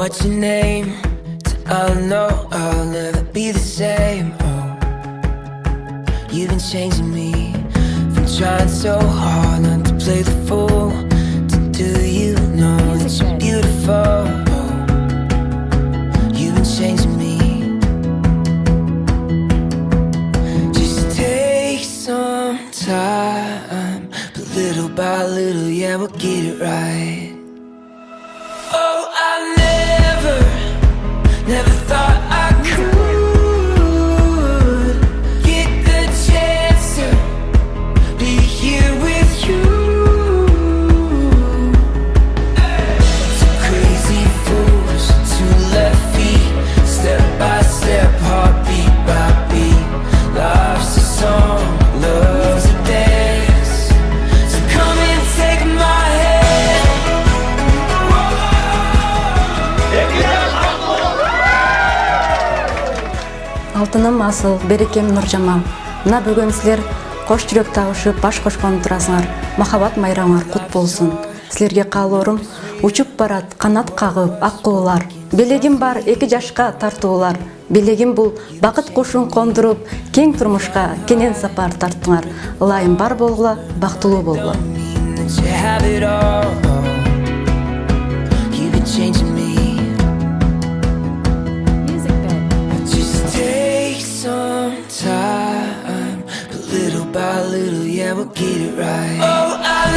what's your name? I know I'll never be the same. Oh, you've been changing me. From trying so hard not to play the fool. To do you know that you're beautiful? Oh, you've been changing me. Just take some time, but little by little, yeah, we'll get it right. Oh, I never thought I could get the chance to be here with you. Two crazy fools, two left feet, step by step, heartbeat by beat. Life's a song, love's a dance. So come and take my hand. Алтыным Асыл, берекем Нуржамал. Мына бүгін сілер қош жүрек тағышып, баш қошқан тұрасыңар. Махаббат майраңар құт болсын. Сілерге қалуырым, учуп барат, қанат қағып, аққуылар. Белегім бар, 2 жашқа тартуылар. Белегім бұл, бақыт қошын қондырып, кең тұрмышқа, кенен сапар тарттыңар. Лайым бар болғыла, бақтылы болғыла. Time, but little by little, yeah, we'll get it right. Oh, I